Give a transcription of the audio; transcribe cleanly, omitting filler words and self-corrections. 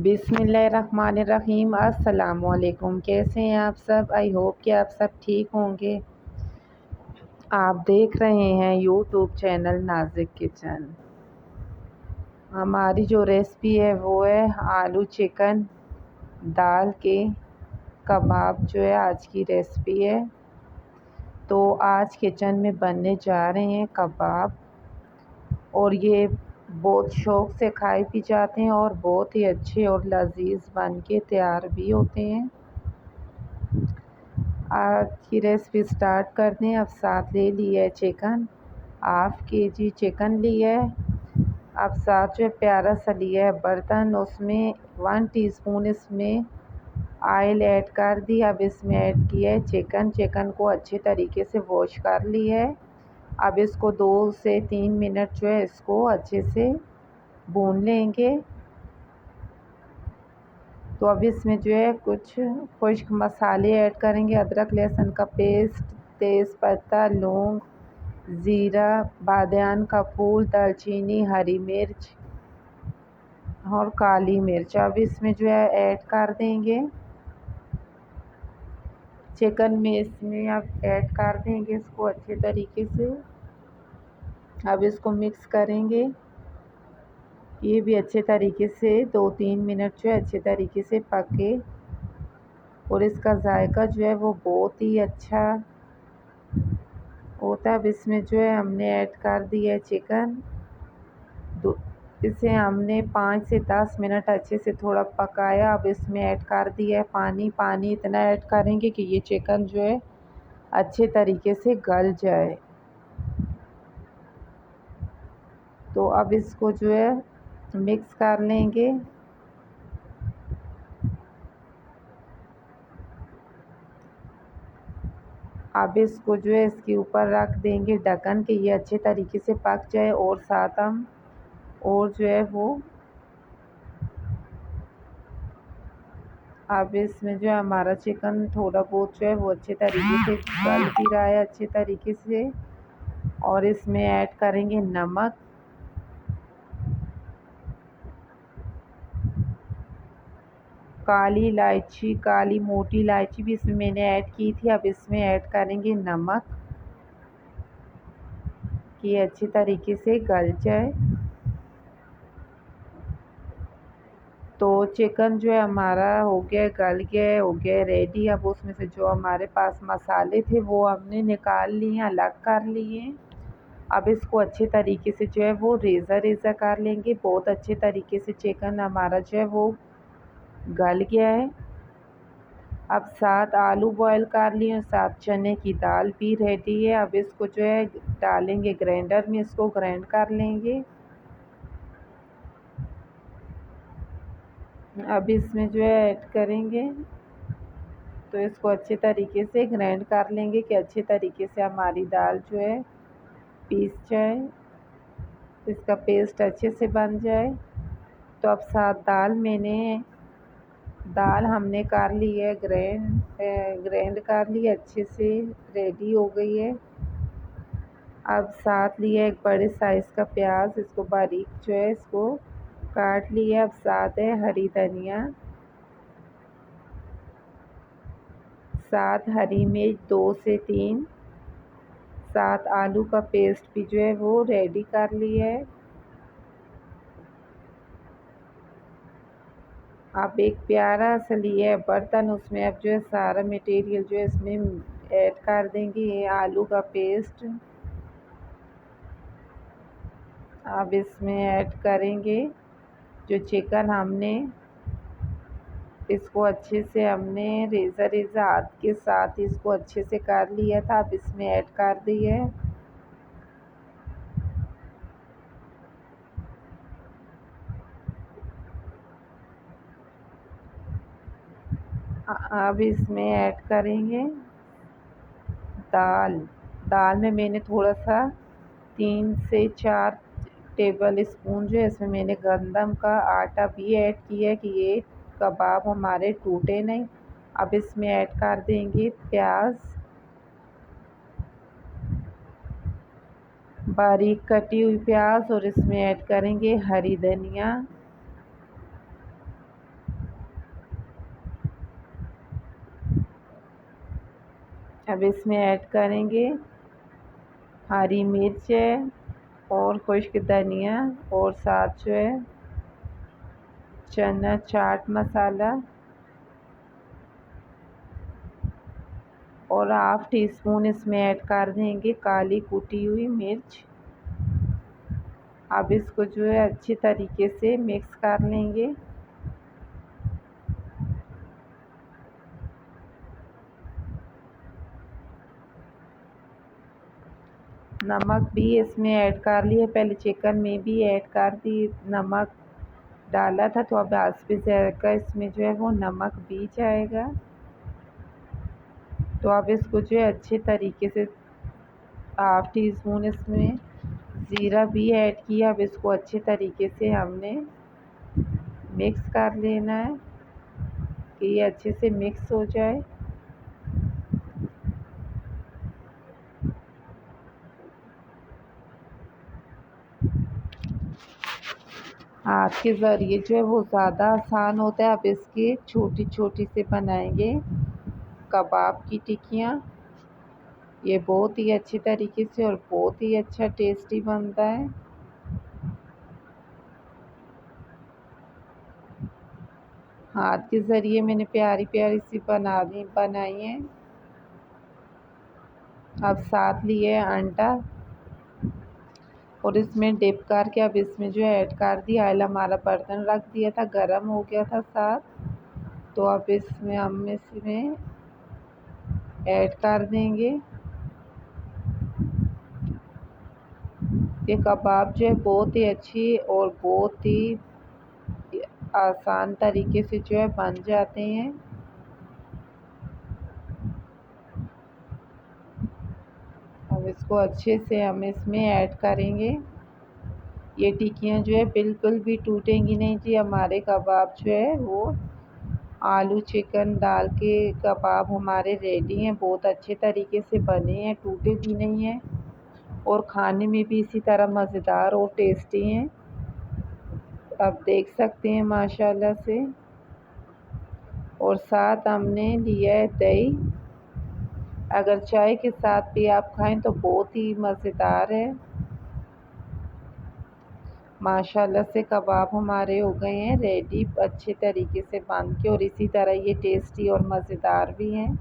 बिस्मिल्लाहिर्रहमानिर्रहीम। अस्सलामुअलैकुम। कैसे हैं आप सब? आई होप कि आप सब ठीक होंगे। आप देख रहे हैं यूट्यूब चैनल नाज़िक किचन। हमारी जो रेसिपी है वो है आलू चिकन दाल के कबाब, जो है आज की रेसिपी है। तो आज किचन में बनने जा रहे हैं कबाब, और ये बहुत शौक़ से खाए भी जाते हैं और बहुत ही अच्छे और लजीज बन के तैयार भी होते हैं। आज की रेसिपी स्टार्ट करते हैं। अब साथ ले लिया है चिकन, हाफ केजी चिकन लिया है। अब साथ जो प्यारा सा लिया है बर्तन, उसमें 1 टीस्पून इसमें ऑयल ऐड कर दी। अब इसमें ऐड किया है चिकन को अच्छे तरीके से वॉश कर लिया है। अब इसको 2 से 3 मिनट जो है इसको अच्छे से भून लेंगे। तो अब इसमें जो है कुछ खुश्क मसाले ऐड करेंगे। अदरक लहसुन का पेस्ट, तेज़पत्ता, लौंग, ज़ीरा, बादियान का फूल, दालचीनी, हरी मिर्च और काली मिर्च। अब इसमें जो है ऐड कर देंगे चिकन में, इसमें अब ऐड कर देंगे इसको अच्छे तरीके से। अब इसको मिक्स करेंगे। ये भी अच्छे तरीके से 2-3 मिनट जो है अच्छे तरीके से पके, और इसका जायका जो है वो बहुत ही अच्छा होता है। अब इसमें जो है हमने ऐड कर दिया है चिकन। इसे हमने 5 से 10 मिनट अच्छे से थोड़ा पकाया। अब इसमें ऐड कर दिया है पानी इतना ऐड करेंगे कि ये चिकन जो है अच्छे तरीके से गल जाए। तो अब इसको जो है मिक्स कर लेंगे। अब इसको जो है इसके ऊपर रख देंगे ढक्कन के, ये अच्छे तरीके से पक जाए। और साथ हम और जो है वो अब इसमें जो है हमारा चिकन थोड़ा बहुत जो है वो अच्छे तरीके से गल भी रहा है अच्छे तरीके से। और इसमें ऐड करेंगे नमक, काली इलायची, काली मोटी इलायची भी इसमें मैंने ऐड की थी। अब इसमें ऐड करेंगे नमक कि अच्छी तरीके से गल जाए। तो चिकन जो है हमारा हो गया, गल गया, हो गया रेडी। अब उसमें से जो हमारे पास मसाले थे वो हमने निकाल लिए, अलग कर लिए। अब इसको अच्छे तरीके से जो है वो रेज़ा कर लेंगे। बहुत अच्छे तरीके से चिकन हमारा जो है वो गल गया है। अब 7 आलू बॉयल कर लिए और 7 चने की दाल भी रेडी है। अब इसको जो है डालेंगे ग्राइंडर में, इसको ग्राइंड कर लेंगे। अब इसमें जो है ऐड करेंगे, तो इसको अच्छे तरीके से ग्राइंड कर लेंगे कि अच्छे तरीके से हमारी दाल जो है पीस जाए, इसका पेस्ट अच्छे से बन जाए। तो अब साथ दाल हमने कर ली है, ग्राइंड कर ली अच्छे से, रेडी हो गई है। अब साथ लिया एक बड़े साइज़ का प्याज, इसको बारीक जो है इसको काट लिया। अब साथ है हरी धनिया, साथ हरी मिर्च 2 से 3, साथ आलू का पेस्ट भी जो है वो रेडी कर लिया है। अब एक प्यारा सा लिया है बर्तन, उसमें अब जो है सारा मटेरियल जो है इसमें ऐड कर देंगे। ये आलू का पेस्ट अब इसमें ऐड करेंगे। जो चिकन हमने इसको अच्छे से हमने रेज़ा हाथ के साथ इसको अच्छे से कर लिया था, अब इसमें ऐड कर दिए। अब इसमें ऐड करेंगे दाल में मैंने थोड़ा सा 3 से 4 टेबल स्पून जो है इसमें मैंने गंदम का आटा भी ऐड किया कि ये कबाब हमारे टूटे नहीं। अब इसमें ऐड कर देंगे प्याज, बारीक कटी हुई प्याज, और इसमें ऐड करेंगे हरी धनिया, अब इसमें ऐड करेंगे हरी मिर्च है और खुश्क धनिया और साथ जो है चना चाट मसाला और हाफ टी स्पून इसमें ऐड कर देंगे काली कुटी हुई मिर्च। अब इसको जो है अच्छी तरीके से मिक्स कर लेंगे। नमक भी इसमें ऐड कर लिया, पहले चिकन में भी ऐड कर दी, नमक डाला था, तो अब आस्ते से इसमें जो है वो नमक भी जाएगा। तो अब इसको जो है अच्छे तरीके से हाफ टी स्पून इसमें ज़ीरा भी ऐड किया। अब इसको अच्छे तरीके से हमने मिक्स कर लेना है कि ये अच्छे से मिक्स हो जाए। हाथ के ज़रिए जो है वो ज़्यादा आसान होता है। अब इसकी छोटी छोटी से बनाएंगे कबाब की टिक्कियाँ। ये बहुत ही अच्छी तरीके से और बहुत ही अच्छा टेस्टी बनता है। हाथ के ज़रिए मैंने प्यारी प्यारी सी बनाई है। अब साथ लिए अंडा और इसमें डिप करके अब इसमें जो है ऐड कर दिया। ऑयल हमारा बर्तन रख दिया था, गरम हो गया था साथ, तो अब हम इसमें ऐड कर देंगे। ये कबाब जो है बहुत ही अच्छी और बहुत ही आसान तरीके से जो है बन जाते हैं। अब इसको अच्छे से हम इसमें ऐड करेंगे। ये टिक्कियाँ जो है बिल्कुल भी टूटेंगी नहीं जी। हमारे कबाब जो है वो आलू चिकन डाल के कबाब हमारे रेडी हैं, बहुत अच्छे तरीके से बने हैं, टूटे भी नहीं हैं और खाने में भी इसी तरह मज़ेदार और टेस्टी हैं। आप देख सकते हैं माशाल्लाह से। और साथ हमने लिया है दही, अगर चाय के साथ भी आप खाएं तो बहुत ही मज़ेदार है। माशाल्लाह से कबाब हमारे हो गए हैं रेडी अच्छे तरीके से बन के, और इसी तरह ये टेस्टी और मज़ेदार भी हैं।